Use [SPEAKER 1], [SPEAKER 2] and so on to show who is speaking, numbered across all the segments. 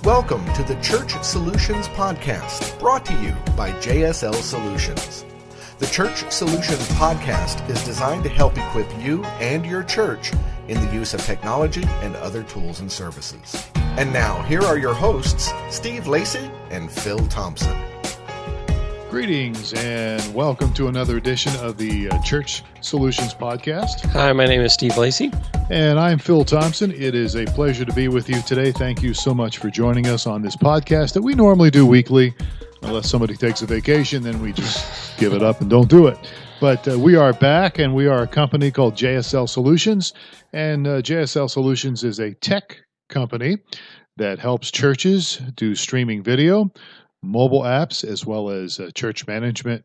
[SPEAKER 1] Welcome to the Church Solutions Podcast, brought to you by JSL Solutions. The Church Solutions Podcast is designed to help equip you and your church in the use of technology and other tools and services. And now, here are your hosts, Steve Lacy and Phil Thompson.
[SPEAKER 2] Greetings and welcome to another edition of the Church Solutions Podcast.
[SPEAKER 3] Hi, my name is Steve Lacy.
[SPEAKER 2] And I'm Phil Thompson. It is a pleasure to be with you today. Thank you so much for joining us on this podcast that we normally do weekly. Unless somebody takes a vacation, then we just give it up and don't do it. But we are back, and we are a company called JSL Solutions. And JSL Solutions is a tech company that helps churches do streaming video, mobile apps, as well as church management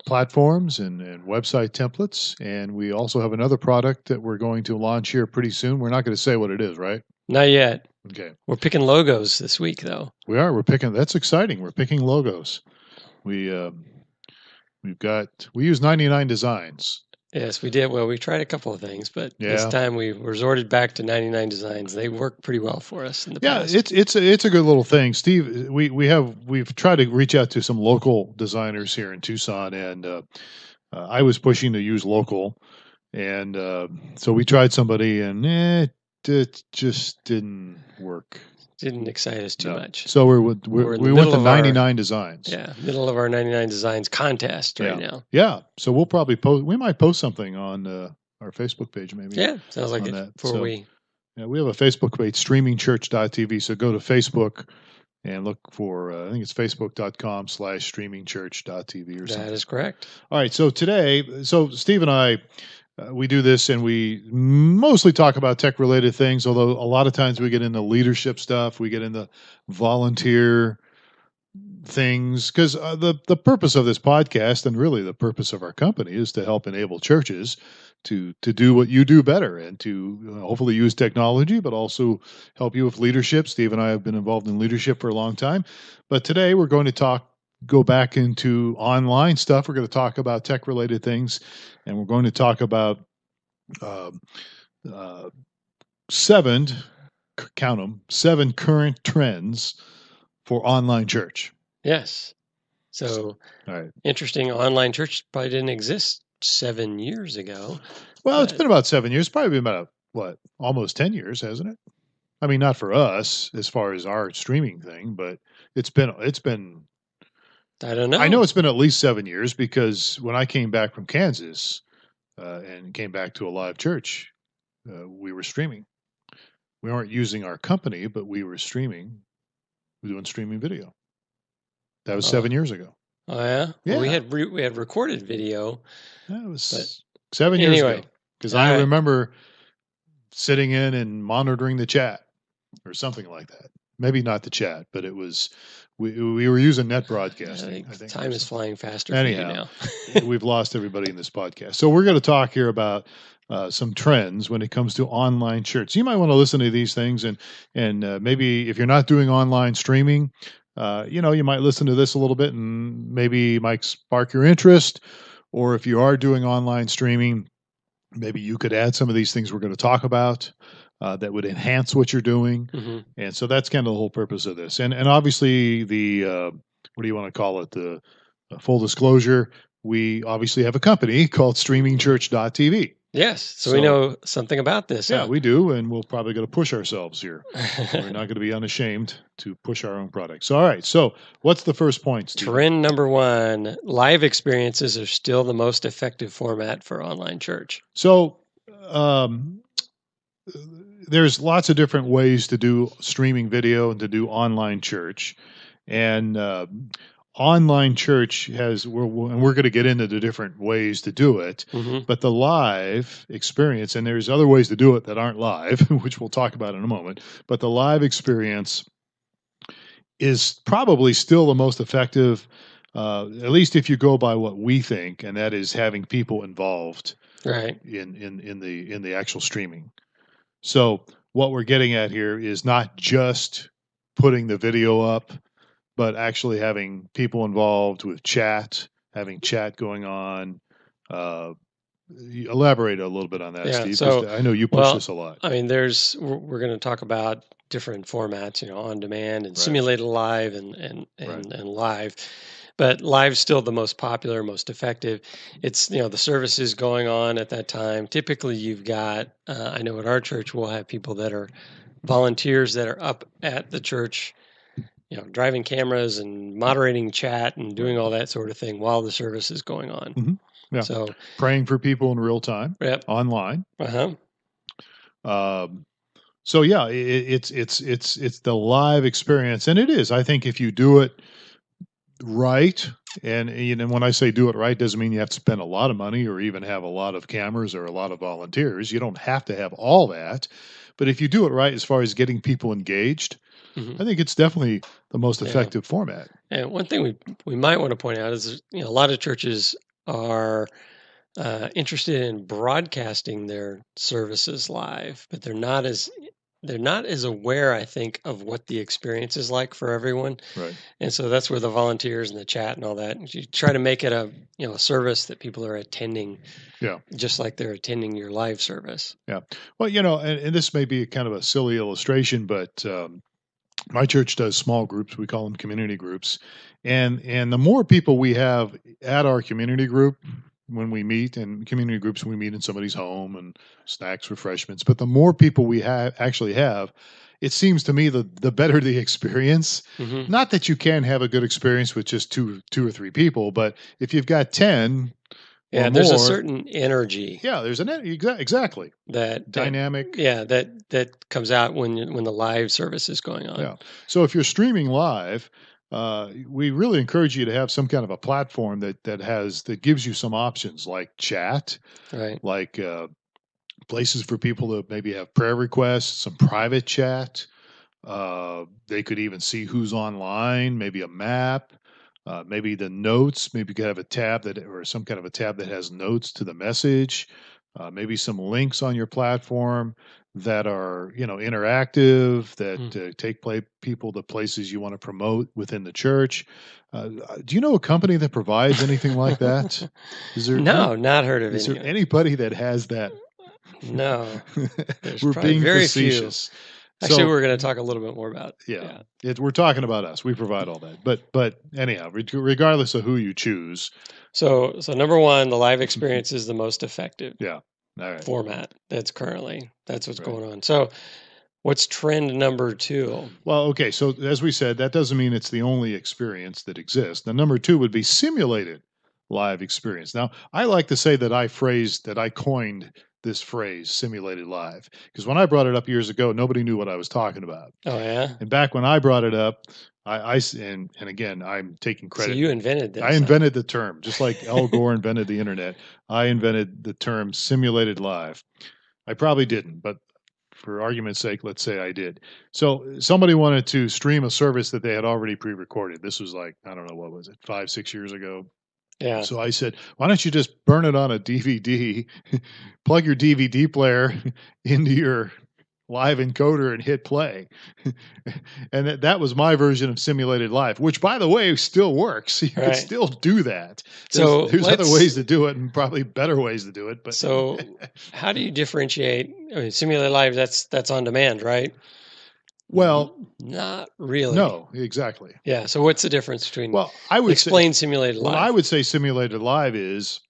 [SPEAKER 2] platforms and website templates. And we also have another product that we're going to launch here pretty soon. We're not going to say what it is, right?
[SPEAKER 3] Not yet.
[SPEAKER 2] Okay.
[SPEAKER 3] We're picking logos this week, though.
[SPEAKER 2] We are. We're picking. That's exciting. We're picking logos. We use 99 Designs.
[SPEAKER 3] Yes, we did. Well, we tried a couple of things, but this time we resorted back to 99 Designs. They work pretty well for us in the past.
[SPEAKER 2] Yeah, it's a good little thing, Steve. We've tried to reach out to some local designers here in Tucson, and I was pushing to use local, and so we tried somebody, and it just didn't work.
[SPEAKER 3] Didn't excite us too much.
[SPEAKER 2] So we went to 99 Designs.
[SPEAKER 3] Yeah, middle of our 99 Designs contest right now.
[SPEAKER 2] Yeah, so we'll probably post. We might post something on our Facebook page, maybe.
[SPEAKER 3] Yeah, sounds like it.
[SPEAKER 2] We have a Facebook page, StreamingChurch.tv. So go to Facebook and look for. I think it's Facebook.com/StreamingChurch.tv or something.
[SPEAKER 3] That is correct.
[SPEAKER 2] All right. So today, Steve and I. We do this, and we mostly talk about tech-related things, although a lot of times we get into leadership stuff, we get into volunteer things, because the purpose of this podcast, and really the purpose of our company, is to help enable churches to do what you do better, and to hopefully use technology, but also help you with leadership. Steve and I have been involved in leadership for a long time, but today we're going to go back into online stuff. We're going to talk about tech-related things, and we're going to talk about 7 current trends for online church.
[SPEAKER 3] Yes. So, all right. Interesting. Online church probably didn't exist 7 years ago.
[SPEAKER 2] Well, it's been about 7 years. Probably been about, almost 10 years, hasn't it? I mean, not for us as far as our streaming thing, but it's been
[SPEAKER 3] I don't know.
[SPEAKER 2] I know it's been at least 7 years, because when I came back from Kansas and came back to a live church, we were streaming. We weren't using our company, but we were streaming. We were doing streaming video. That was 7 years ago.
[SPEAKER 3] Oh yeah.
[SPEAKER 2] Yeah.
[SPEAKER 3] Well, we had recorded video.
[SPEAKER 2] That was 7 years ago. Because I remember sitting in and monitoring the chat or something like that. Maybe not the chat, but it was. We were using net broadcasting. I think
[SPEAKER 3] time is flying faster.
[SPEAKER 2] Anyhow, we've lost everybody in this podcast. So we're going to talk here about some trends when it comes to online church. You might want to listen to these things, and maybe if you're not doing online streaming, you might listen to this a little bit, and maybe it might spark your interest. Or if you are doing online streaming, maybe you could add some of these things we're going to talk about. That would enhance what you're doing. Mm-hmm. And so that's kind of the whole purpose of this. And obviously the, what do you want to call it? The full disclosure, we obviously have a company called StreamingChurch.tv.
[SPEAKER 3] Yes. So we know something about this.
[SPEAKER 2] Yeah, we do. And we'll probably going to push ourselves here. We're not going to be unashamed to push our own products. All right. So what's the first point, Steve?
[SPEAKER 3] Trend number 1, live experiences are still the most effective format for online church.
[SPEAKER 2] So, there's lots of different ways to do streaming video and to do online church, and online church and we're going to get into the different ways to do it. Mm-hmm. But the live experience, and there's other ways to do it that aren't live, which we'll talk about in a moment. But the live experience is probably still the most effective, at least if you go by what we think, and that is having people involved,
[SPEAKER 3] right,
[SPEAKER 2] in the actual streaming. So what we're getting at here is not just putting the video up, but actually having people involved with chat, having chat going on, elaborate a little bit on that, Steve,
[SPEAKER 3] so,
[SPEAKER 2] I know you push this a lot.
[SPEAKER 3] I mean, we're going to talk about different formats, on demand and
[SPEAKER 2] Right.
[SPEAKER 3] simulated live and live. But live's still the most popular, most effective. It's, the services going on at that time. Typically, you've got, I know at our church, we'll have people that are volunteers that are up at the church, driving cameras and moderating chat and doing all that sort of thing while the service is going on.
[SPEAKER 2] Mm-hmm. Yeah.
[SPEAKER 3] So
[SPEAKER 2] praying for people in real time, online. So yeah, it's the live experience, and it is. I think if you do it right, and when I say do it right, doesn't mean you have to spend a lot of money or even have a lot of cameras or a lot of volunteers. You don't have to have all that, but if you do it right, as far as getting people engaged, I think it's definitely the most effective format.
[SPEAKER 3] And one thing we might want to point out is, a lot of churches are interested in broadcasting their services live, but they're not as aware, I think, of what the experience is like for everyone.
[SPEAKER 2] Right.
[SPEAKER 3] And so that's where the volunteers and the chat and all that, you try to make it a service that people are attending.
[SPEAKER 2] Yeah.
[SPEAKER 3] Just like they're attending your live service.
[SPEAKER 2] Yeah. Well, and this may be kind of a silly illustration, but my church does small groups. We call them community groups. And the more people we have at our community group, when we meet in community groups, we meet in somebody's home and snacks, refreshments. But the more people we actually have, it seems to me the better the experience. Mm-hmm. Not that you can have a good experience with just two or three people, but if you've got 10,
[SPEAKER 3] there's a certain energy.
[SPEAKER 2] Yeah, there's an exactly
[SPEAKER 3] that
[SPEAKER 2] dynamic.
[SPEAKER 3] That comes out when the live service is going on.
[SPEAKER 2] Yeah. So if you're streaming live, we really encourage you to have some kind of a platform that gives you some options like chat,
[SPEAKER 3] right?
[SPEAKER 2] Like places for people to maybe have prayer requests, some private chat. They could even see who's online, maybe a map. Maybe the notes, maybe you could have a tab or some kind of a tab that has notes to the message, maybe some links on your platform that are, interactive, that take people to places you want to promote within the church. Do you know a company that provides anything like that?
[SPEAKER 3] Is there not heard of it.
[SPEAKER 2] Is there anybody that has that?
[SPEAKER 3] No.
[SPEAKER 2] We're being very facetious.
[SPEAKER 3] Few. Actually, we're going to talk a little bit more about
[SPEAKER 2] it. We're talking about us. We provide all that. But anyhow, regardless of who you choose.
[SPEAKER 3] So number one, the live experience is the most effective
[SPEAKER 2] format
[SPEAKER 3] that's what's going on. So what's trend number two?
[SPEAKER 2] Well, okay. So as we said, that doesn't mean it's the only experience that exists. Now, number two would be simulated live experience. Now, I like to say that I coined this phrase, simulated live, because when I brought it up years ago, nobody knew what I was talking about.
[SPEAKER 3] Oh yeah.
[SPEAKER 2] And back when I brought it up, and again, I'm taking credit.
[SPEAKER 3] So you invented this.
[SPEAKER 2] I invented the term, just like Al Gore invented the internet. I invented the term simulated live. I probably didn't, but for argument's sake, let's say I did. So somebody wanted to stream a service that they had already pre-recorded. This was like, I don't know, what was it, 5-6 years ago?
[SPEAKER 3] Yeah.
[SPEAKER 2] So I said, why don't you just burn it on a DVD, plug your DVD player into your live encoder and hit play. And that was my version of simulated live, which, by the way, still works. You can still do that. There's other ways to do it and probably better ways to do it. But
[SPEAKER 3] so how do you differentiate? I mean, simulated live, that's on demand, right?
[SPEAKER 2] Well,
[SPEAKER 3] not really.
[SPEAKER 2] No, exactly.
[SPEAKER 3] Yeah. So what's the difference between?
[SPEAKER 2] Well, I would
[SPEAKER 3] explain simulated live.
[SPEAKER 2] Well, I would say simulated live is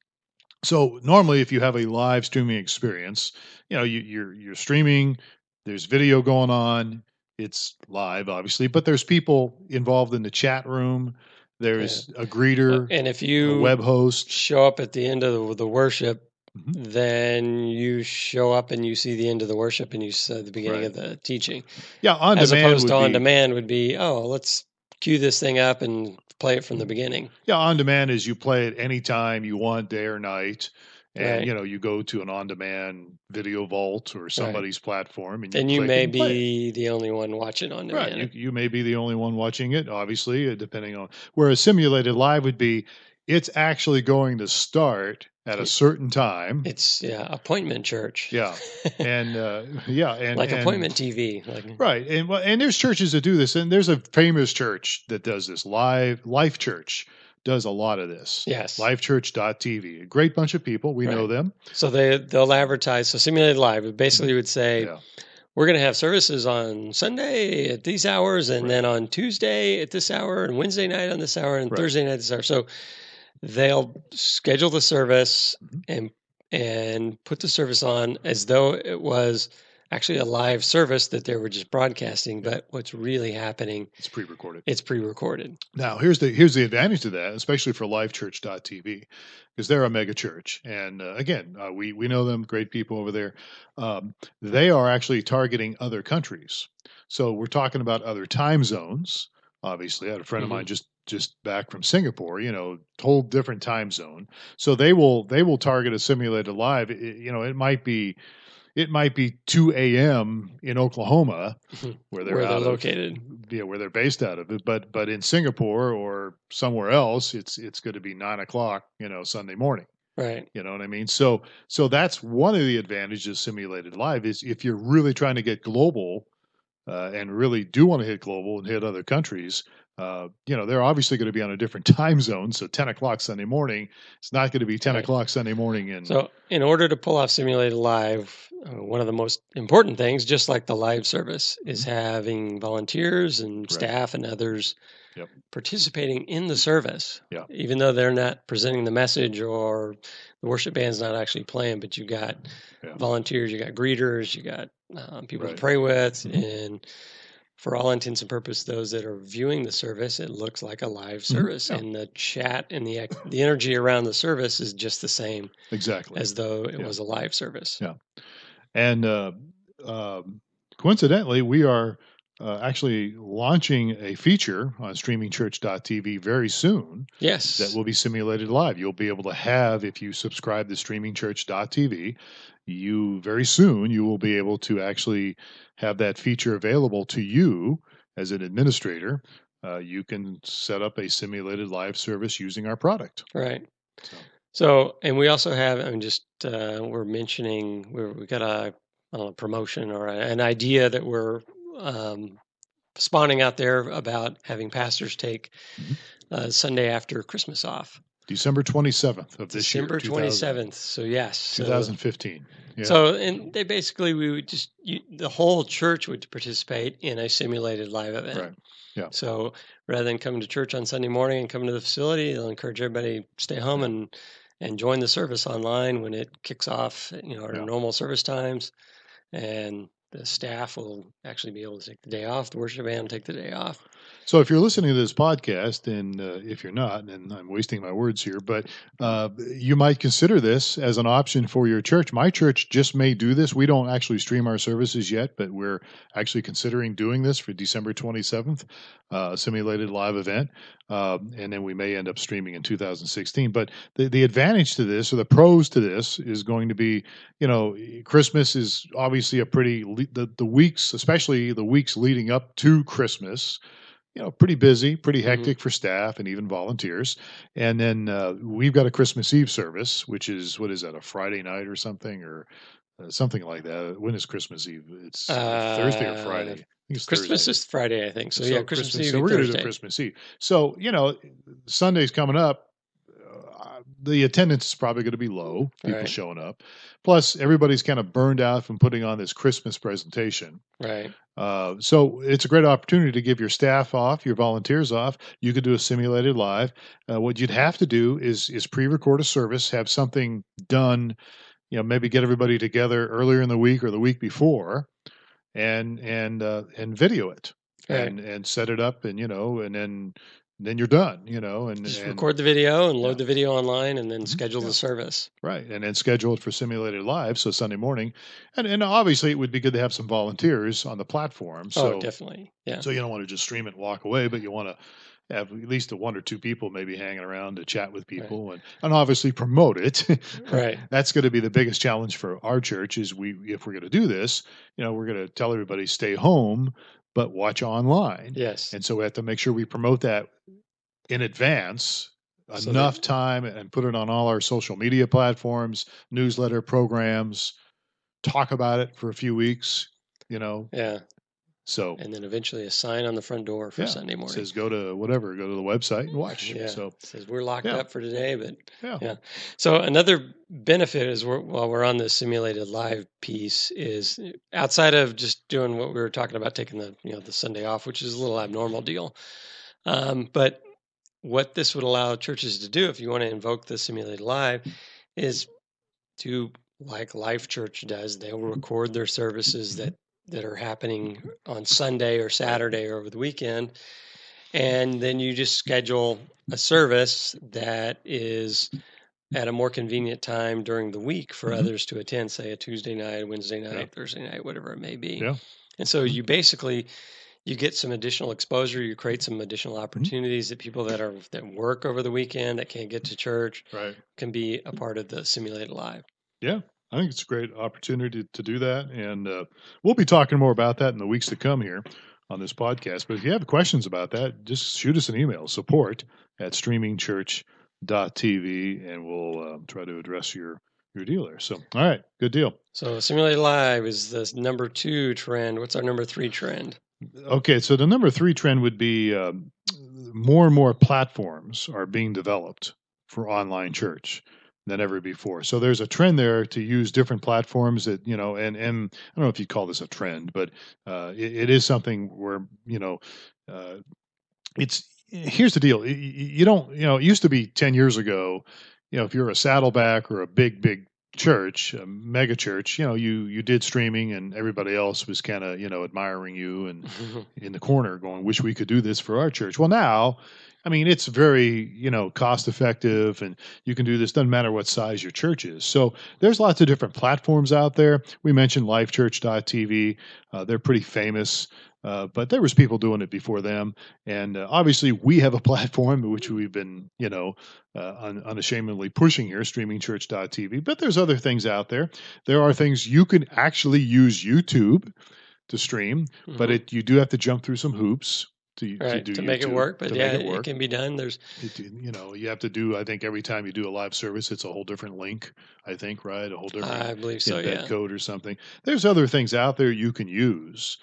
[SPEAKER 2] so normally if you have a live streaming experience, you're streaming. There's video going on. It's live, obviously, but there's people involved in the chat room. There's a greeter,
[SPEAKER 3] and if you
[SPEAKER 2] a web host
[SPEAKER 3] show up at the end of the worship. Mm-hmm. Then you show up and you see the end of the worship and you see the beginning of the teaching.
[SPEAKER 2] Yeah, on
[SPEAKER 3] as
[SPEAKER 2] demand
[SPEAKER 3] opposed to on demand would be, let's cue this thing up and play it from the beginning.
[SPEAKER 2] Yeah, on demand is you play it anytime you want, day or night. And, you go to an on-demand video vault or somebody's platform.
[SPEAKER 3] And you may be the only one watching on demand.
[SPEAKER 2] Right, you may be the only one watching it, obviously, depending on... Whereas simulated live would be, it's actually going to start at a certain time.
[SPEAKER 3] It's appointment church.
[SPEAKER 2] Yeah, and
[SPEAKER 3] appointment TV.
[SPEAKER 2] Right, and there's churches that do this, and there's a famous church that does this, Life Church. does a lot of this.
[SPEAKER 3] Yes.
[SPEAKER 2] StreamingChurch.tv, a great bunch of people. We know them.
[SPEAKER 3] So they'll advertise. So Simulated Live, it basically would say, we're going to have services on Sunday at these hours, and then on Tuesday at this hour, and Wednesday night on this hour, and Thursday night at this hour. So they'll schedule the service and put the service on as though it was actually a live service that they were just broadcasting. But what's really happening?
[SPEAKER 2] It's pre-recorded.
[SPEAKER 3] It's pre-recorded.
[SPEAKER 2] Now, here's the advantage to that, especially for LifeChurch.tv, because they're a mega church, and again, we know them, great people over there. They are actually targeting other countries, so we're talking about other time zones. Obviously, I had a friend of mine just back from Singapore, whole different time zone. So they will target a Simulated Live. It might be 2 a.m. in Oklahoma, where they're
[SPEAKER 3] located,
[SPEAKER 2] where they're based out of it. But in Singapore or somewhere else, it's going to be 9 o'clock, Sunday morning.
[SPEAKER 3] Right.
[SPEAKER 2] You know what I mean? So that's one of the advantages of Simulated Live is if you're really trying to get global and really do want to hit global and hit other countries. They're obviously going to be on a different time zone. So 10 o'clock Sunday morning, it's not going to be 10 o'clock Sunday morning. So
[SPEAKER 3] in order to pull off Simulated Live, one of the most important things, just like the live service, is having volunteers and staff and others participating in the service.
[SPEAKER 2] Yeah.
[SPEAKER 3] Even though they're not presenting the message or the worship band's not actually playing, but you got volunteers, you got greeters, you got people to pray with, and for all intents and purposes, those that are viewing the service, it looks like a live service, and the chat and the energy around the service is just the same, as though it was a live service.
[SPEAKER 2] Yeah, and coincidentally, we are actually launching a feature on StreamingChurch.tv very soon.
[SPEAKER 3] Yes,
[SPEAKER 2] that will be Simulated Live. You'll be able to have, if you subscribe to StreamingChurch.tv, very soon you will be able to actually have that feature available to you as an administrator. You can set up a Simulated Live service using our product.
[SPEAKER 3] Right. So and we also have, we're mentioning, we got a promotion or an idea that we're spawning out there about having pastors take Sunday after Christmas off.
[SPEAKER 2] December 27th of this year.
[SPEAKER 3] December 27th. So yes.
[SPEAKER 2] 2015. Yeah.
[SPEAKER 3] So, and they basically, we would the whole church would participate in a Simulated Live event.
[SPEAKER 2] Right. Yeah.
[SPEAKER 3] So rather than coming to church on Sunday morning and coming to the facility, they'll encourage everybody to stay home and join the service online when it kicks off, at our normal service times. And the staff will actually be able to take the day off. The worship band will take the day off.
[SPEAKER 2] So if you're listening to this podcast, and if you're not, and I'm wasting my words here, but you might consider this as an option for your church. My church just may do this. We don't actually stream our services yet, but we're actually considering doing this for December 27th, Simulated Live event. And then we may end up streaming in 2016. But the advantage to this, or the pros to this, is going to be, Christmas is obviously the weeks, especially the weeks leading up to Christmas, pretty busy, pretty hectic for staff and even volunteers. And then we've got a Christmas Eve service, which is, what is that, a Friday night or something, or something like that. When is Christmas Eve? It's Thursday or Friday. I think it's
[SPEAKER 3] Christmas
[SPEAKER 2] Thursday.
[SPEAKER 3] is Friday, I think. So Christmas Eve.
[SPEAKER 2] So we're going to do Christmas Eve. So, Sunday's coming up. The attendance is probably going to be low, people showing up. Plus, everybody's kind of burned out from putting on this Christmas presentation.
[SPEAKER 3] Right.
[SPEAKER 2] So it's a great opportunity to give your staff off, your volunteers off. You could do a Simulated Live. What you'd have to do is pre-record a service, have something done, maybe get everybody together earlier in the week or the week before, and video it, and set it up, and then you're done, and
[SPEAKER 3] just record the video and load the video online, and then schedule the service.
[SPEAKER 2] Right. And then schedule it for Simulated Live. So Sunday morning, and obviously it would be good to have some volunteers on the platform. So,
[SPEAKER 3] definitely. Yeah.
[SPEAKER 2] So you don't want to just stream it and walk away, but you want to have at least one or two people maybe hanging around to chat with people, and obviously promote it.
[SPEAKER 3] Right.
[SPEAKER 2] That's going to be the biggest challenge for our church is if we're going to do this, we're going to tell everybody stay home, but watch online.
[SPEAKER 3] Yes.
[SPEAKER 2] And so we have to make sure we promote that in advance, enough time, and put it on all our social media platforms, newsletter programs, talk about it for a few weeks,
[SPEAKER 3] Yeah.
[SPEAKER 2] So,
[SPEAKER 3] and then eventually a sign on the front door for Sunday
[SPEAKER 2] it
[SPEAKER 3] morning.
[SPEAKER 2] says go to the website and watch.
[SPEAKER 3] Yeah,
[SPEAKER 2] So
[SPEAKER 3] it says we're locked up for today, but
[SPEAKER 2] yeah.
[SPEAKER 3] yeah. So another benefit is while we're on the simulated live piece is outside of just doing what we were talking about, taking the Sunday off, which is a little abnormal deal. But what this would allow churches to do, if you want to invoke the simulated live, is to, like Life Church does, they will record their services that are happening on Sunday or Saturday or over the weekend, and then you just schedule a service that is at a more convenient time during the week for others to attend, say a Tuesday night, Wednesday night, Thursday night, whatever it may be.
[SPEAKER 2] Yeah.
[SPEAKER 3] And so you basically you get some additional exposure, you create some additional opportunities that people that work over the weekend that can't get to church can be a part of the simulated live.
[SPEAKER 2] Yeah, I think it's a great opportunity to do that, and we'll be talking more about that in the weeks to come here on this podcast. But if you have questions about that, just shoot us an email, support@StreamingChurch.tv, and we'll try to address your deal there. So, all right, good deal.
[SPEAKER 3] So simulated live is the number 2 trend. What's our number 3 trend?
[SPEAKER 2] Okay, so the number 3 trend would be more and more platforms are being developed for online church than ever before. So there's a trend there to use different platforms that, and I don't know if you call this a trend, but it is something where, here's the deal. You don't, it used to be 10 years ago, if you're a Saddleback or a big church, a mega church, you did streaming and everybody else was kind of, admiring you and in the corner going, wish we could do this for our church. Well, now, I mean, it's very, cost effective and you can do this. Doesn't matter what size your church is. So there's lots of different platforms out there. We mentioned LifeChurch.tv. They're pretty famous. But there was people doing it before them, and obviously we have a platform which we've been, unashamedly pushing here, StreamingChurch.tv. But there's other things out there. There are things you can actually use YouTube to stream, but you do have to jump through some hoops to make
[SPEAKER 3] YouTube, it work. But it can be done.
[SPEAKER 2] You have to do. I think every time you do a live service, it's a whole different link. I think, right? A whole different.
[SPEAKER 3] I believe so.
[SPEAKER 2] Embed code or something. There's other things out there you can use.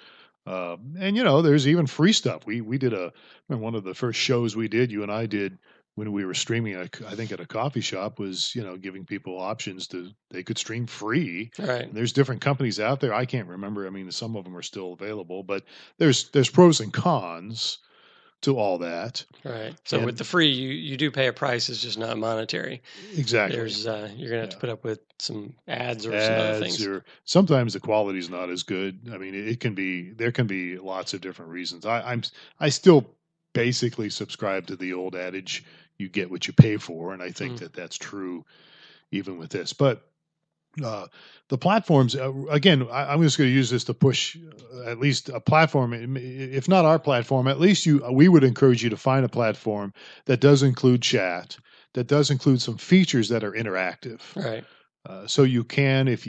[SPEAKER 2] And there's even free stuff. We did one of the first shows we did, you and I did when we were streaming, I think at a coffee shop, was, giving people options they could stream free.
[SPEAKER 3] Right.
[SPEAKER 2] And there's different companies out there. I can't remember. I mean, some of them are still available, but there's pros and cons to all that.
[SPEAKER 3] Right. So with the free, you do pay a price. It's just not monetary.
[SPEAKER 2] Exactly.
[SPEAKER 3] There's you're gonna have to put up with some ads or some other things.
[SPEAKER 2] Or sometimes the quality is not as good. I mean, there can be lots of different reasons. I still basically subscribe to the old adage, you get what you pay for, and I think that that's true even with this. But the platforms, again, I'm just going to use this to push at least a platform. If not our platform, at least we would encourage you to find a platform that does include chat, that does include some features that are interactive.
[SPEAKER 3] Right.
[SPEAKER 2] So you can, if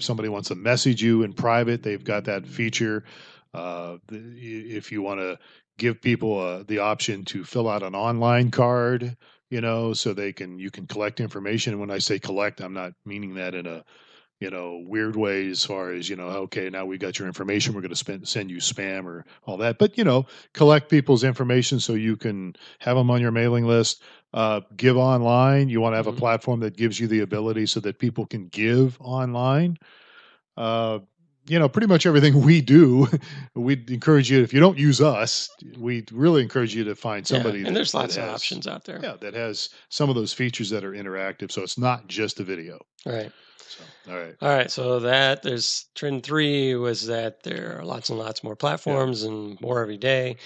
[SPEAKER 2] somebody wants to message you in private, they've got that feature. If you want to give people the option to fill out an online card, so you can collect information. And when I say collect, I'm not meaning that in a, weird way as far as, okay, now we got your information, we're going to send you spam or all that. But, collect people's information so you can have them on your mailing list. Give online. You want to have a platform that gives you the ability so that people can give online. Pretty much everything we do, we'd encourage you, if you don't use us, we really encourage you to find somebody.
[SPEAKER 3] And there's lots of options out there.
[SPEAKER 2] Yeah, that has some of those features that are interactive. So it's not just a video.
[SPEAKER 3] Right.
[SPEAKER 2] So, all
[SPEAKER 3] right. So there's trend 3 was that there are lots and lots more platforms and more every day.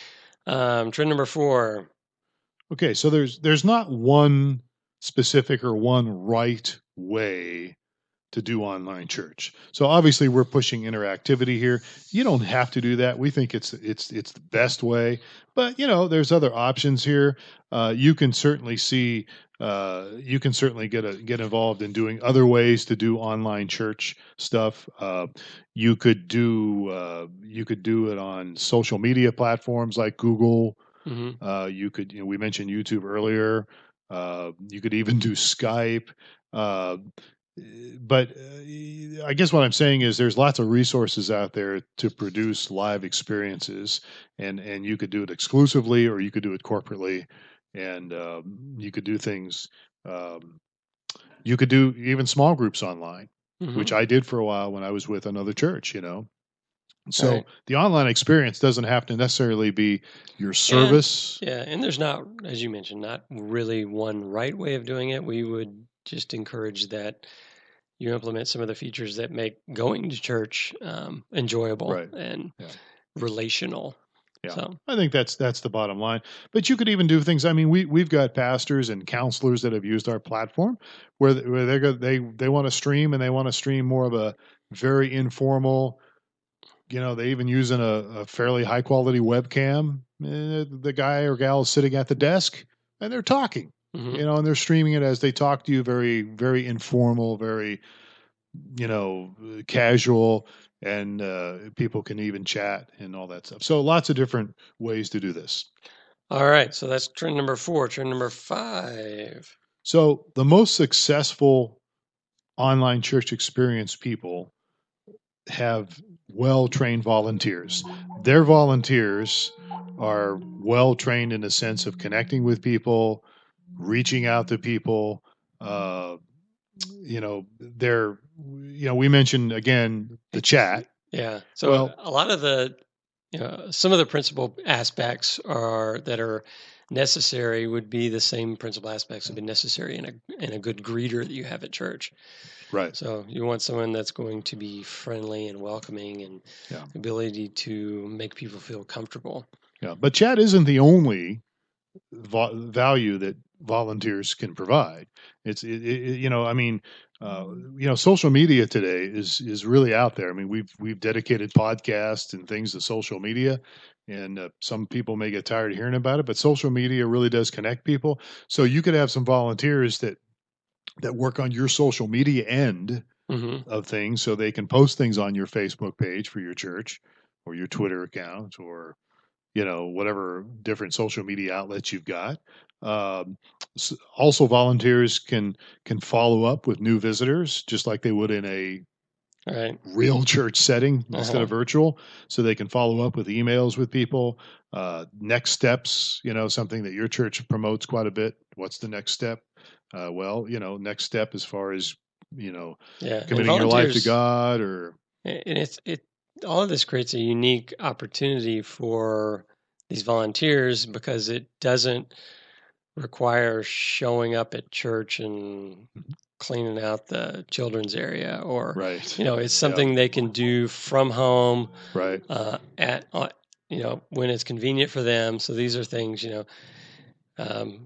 [SPEAKER 3] Trend number 4.
[SPEAKER 2] Okay. So there's not one specific or one right way to do online church. So obviously we're pushing interactivity here. You don't have to do that. We think it's the best way, but there's other options here. You can certainly get involved in doing other ways to do online church stuff. You could do it on social media platforms like Google. You could, we mentioned YouTube earlier. You could even do Skype. But I guess what I'm saying is there's lots of resources out there to produce live experiences, and you could do it exclusively or you could do it corporately, and you could do things. Um, you could do even small groups online, which I did for a while when I was with another church. So
[SPEAKER 3] Right.
[SPEAKER 2] the online experience doesn't have to necessarily be your service.
[SPEAKER 3] And there's not, as you mentioned, not really one right way of doing it. We would just encourage that you implement some of the features that make going to church enjoyable
[SPEAKER 2] Right.
[SPEAKER 3] and
[SPEAKER 2] Yeah.
[SPEAKER 3] relational.
[SPEAKER 2] Yeah,
[SPEAKER 3] So,
[SPEAKER 2] I think that's the bottom line. But you could even do things. I mean, we've got pastors and counselors that have used our platform where they want to stream, and they want to stream more of a very informal. They even using a fairly high quality webcam. The guy or gal is sitting at the desk and they're talking. And they're streaming it as they talk to you, very very informal, very casual, and people can even chat and all that stuff. So lots of different ways to do this.
[SPEAKER 3] all right. So that's trend number 4. Trend number 5.
[SPEAKER 2] So the most successful online church experience people have well-trained volunteers. Their volunteers are well-trained in the sense of connecting with people, reaching out to people. We mentioned again the chat.
[SPEAKER 3] Yeah. So a lot of the, some of the principal aspects that are necessary would be the same principal aspects would be necessary in a good greeter that you have at church.
[SPEAKER 2] Right.
[SPEAKER 3] So you want someone that's going to be friendly and welcoming, and ability to make people feel comfortable.
[SPEAKER 2] Yeah, but chat isn't the only value that volunteers can provide. Social media today is really out there. I mean, we've dedicated podcasts and things to social media, and some people may get tired of hearing about it, but social media really does connect people. So you could have some volunteers that work on your social media end of things, so they can post things on your Facebook page for your church or your Twitter account, or whatever different social media outlets you've got. Also, volunteers can follow up with new visitors just like they would in a real church setting instead of virtual. So they can follow up with emails with people. Next steps, something that your church promotes quite a bit. What's the next step? Next step as far as committing your life to God,
[SPEAKER 3] and all of this creates a unique opportunity for these volunteers because it doesn't require showing up at church and cleaning out the children's area, or it's something they can do from home, when it's convenient for them. So these are things,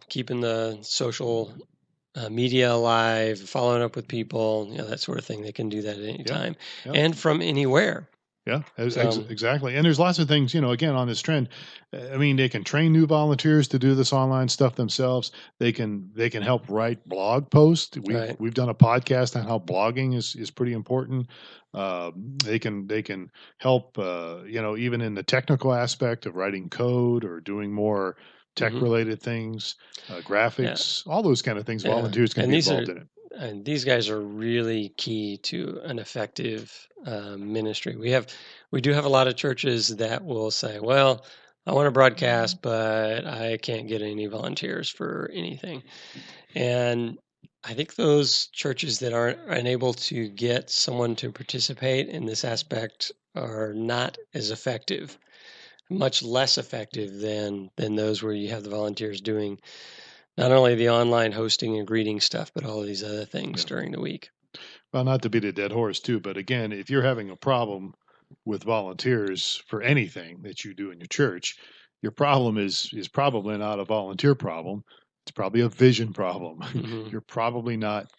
[SPEAKER 3] keeping the social media alive, following up with people, that sort of thing. They can do that at any time and from anywhere.
[SPEAKER 2] Yeah, exactly. And there's lots of things, again, on this trend. I mean, they can train new volunteers to do this online stuff themselves. They can help write blog posts. We've done a podcast on how blogging is pretty important. They can help, even in the technical aspect of writing code or doing more tech-related things, graphics, all those kind of things. Volunteers can be involved in it.
[SPEAKER 3] And these guys are really key to an effective ministry. We do have a lot of churches that will say, well, I want to broadcast, but I can't get any volunteers for anything. And I think those churches that aren't unable to get someone to participate in this aspect are not as effective, much less effective than those where you have the volunteers doing not only the online hosting and greeting stuff, but all of these other things during the week.
[SPEAKER 2] Well, not to beat a dead horse too, but again, if you're having a problem with volunteers for anything that you do in your church, your problem is probably not a volunteer problem. It's probably a vision problem. You're probably not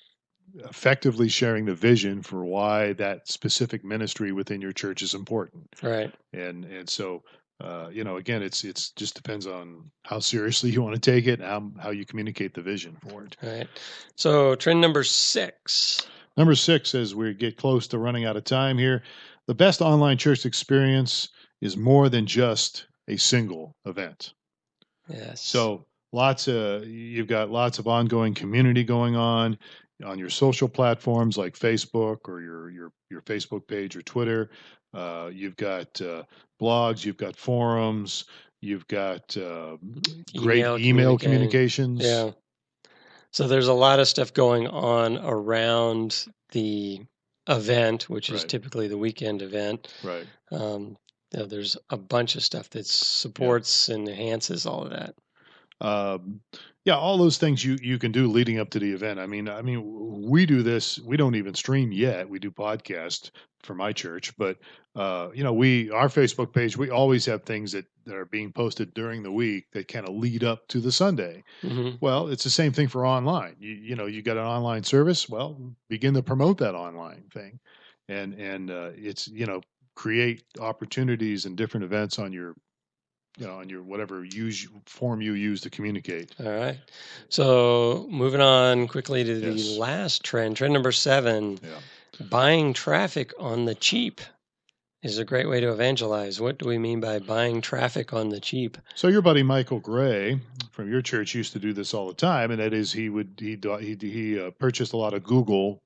[SPEAKER 2] effectively sharing the vision for why that specific ministry within your church is important.
[SPEAKER 3] Right.
[SPEAKER 2] And so again, it's just depends on how seriously you want to take it and how you communicate the vision for it.
[SPEAKER 3] Right. So trend number 6.
[SPEAKER 2] Number 6, as we get close to running out of time here, the best online church experience is more than just a single event.
[SPEAKER 3] Yes.
[SPEAKER 2] So you've got lots of ongoing community going on, on your social platforms like Facebook or your Facebook page or Twitter. You've got blogs, you've got forums, you've got great email communications.
[SPEAKER 3] Yeah. So there's a lot of stuff going on around the event, which is typically the weekend event.
[SPEAKER 2] Right.
[SPEAKER 3] There's a bunch of stuff that supports and enhances all of that.
[SPEAKER 2] All those things you can do leading up to the event. I mean, we do this. We don't even stream yet. We do podcasts for my church, but our Facebook page, we always have things that are being posted during the week that kind of lead up to the Sunday.
[SPEAKER 3] Mm-hmm.
[SPEAKER 2] Well, it's the same thing for online. You got an online service. Well, begin to promote that online thing, and it's create opportunities and different events on your whatever form you use to communicate.
[SPEAKER 3] All right. So moving on quickly to the last trend number 7, buying traffic on the cheap is a great way to evangelize. What do we mean by buying traffic on the cheap?
[SPEAKER 2] So your buddy Michael Gray from your church used to do this all the time, and that is he purchased a lot of Google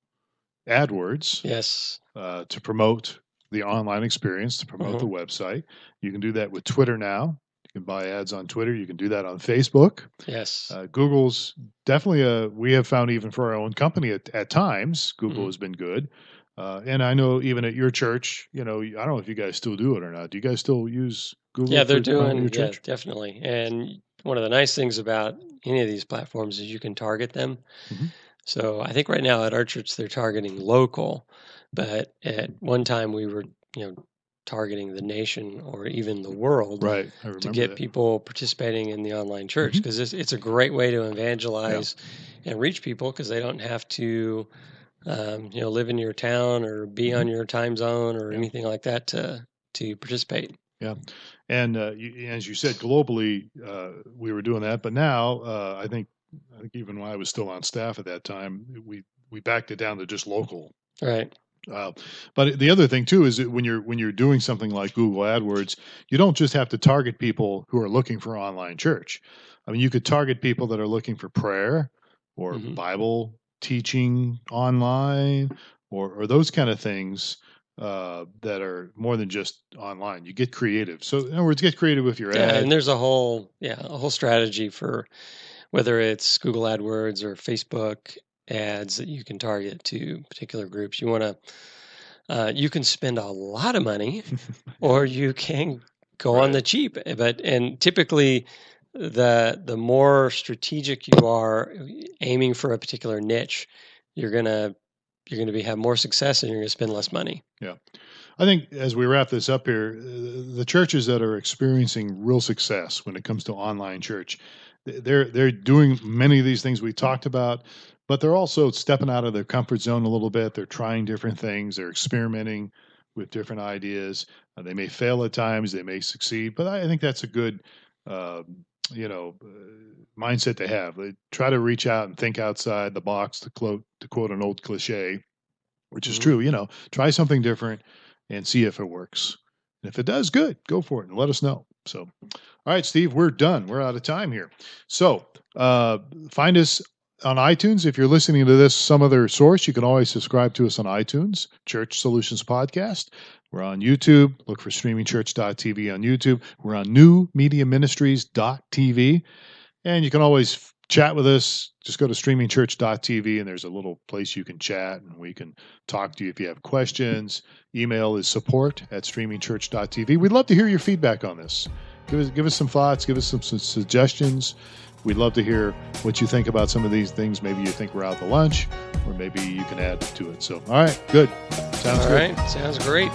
[SPEAKER 2] AdWords.
[SPEAKER 3] Yes.
[SPEAKER 2] To promote the online experience, to promote the website. You can do that with Twitter now. You can buy ads on Twitter. You can do that on Facebook.
[SPEAKER 3] Yes.
[SPEAKER 2] Google's definitely we have found even for our own company at times, Google has been good. And I know even at your church, I don't know if you guys still do it or not. Do you guys still use Google?
[SPEAKER 3] Yeah, they're doing, your church? Yeah, definitely. And one of the nice things about any of these platforms is you can target them. Mm-hmm. So I think right now at our church, they're targeting local, but at one time we were, targeting the nation or even the world to get people participating in the online church, because it's a great way to evangelize and reach people, because they don't have to, live in your town or be on your time zone or anything like that to participate. Yeah.
[SPEAKER 2] And as you said, globally, we were doing that, but now I think even when I was still on staff at that time, we backed it down to just local.
[SPEAKER 3] Right.
[SPEAKER 2] But the other thing too is that when you're doing something like Google AdWords, you don't just have to target people who are looking for online church. I mean, you could target people that are looking for prayer or Bible teaching online or those kind of things that are more than just online. You get creative. So in other words, get creative with your ad.
[SPEAKER 3] And there's a whole strategy for whether it's Google AdWords or Facebook ads that you can target to particular groups. You want to, you can spend a lot of money, or you can go on the cheap. And typically, the more strategic you are, aiming for a particular niche, you're gonna have more success, and you're gonna spend less money.
[SPEAKER 2] Yeah. I think as we wrap this up here, the churches that are experiencing real success when it comes to online church, they're doing many of these things we talked about, but they're also stepping out of their comfort zone a little bit. They're trying different things. They're experimenting with different ideas. They may fail at times. They may succeed, but I think that's a good, mindset to have. They try to reach out and think outside the box, to quote an old cliche, which is true. Try something different and see if it works. And if it does, good, go for it and let us know. So, all right, Steve, we're done. We're out of time here. So find us on iTunes. If you're listening to this some other source, you can always subscribe to us on iTunes, Church Solutions Podcast. We're on YouTube. Look for StreamingChurch.tv on YouTube. We're on NewMediaMinistries.tv. And you can always chat with us. Just go to StreamingChurch.tv, and there's a little place you can chat, and we can talk to you if you have questions. Email is support@StreamingChurch.tv. We'd love to hear your feedback on this. Give us some thoughts. Give us some suggestions. We'd love to hear what you think about some of these things. Maybe you think we're out to lunch, or maybe you can add to it. So, all right, good. Sounds good.
[SPEAKER 3] All right, sounds great.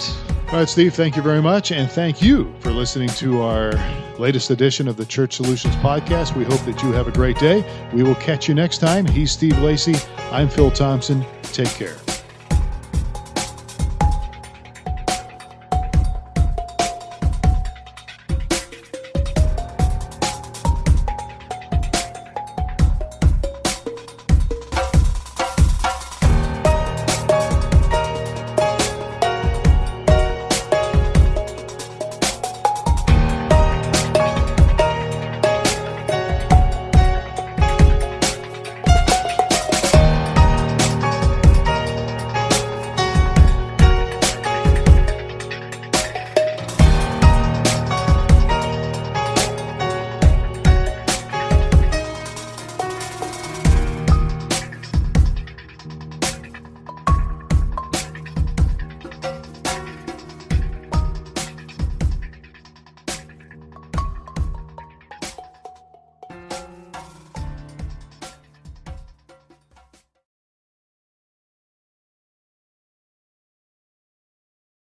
[SPEAKER 2] All right, Steve, thank you very much. And thank you for listening to our latest edition of the Church Solutions Podcast. We hope that you have a great day. We will catch you next time. He's Steve Lacy. I'm Phil Thompson. Take care.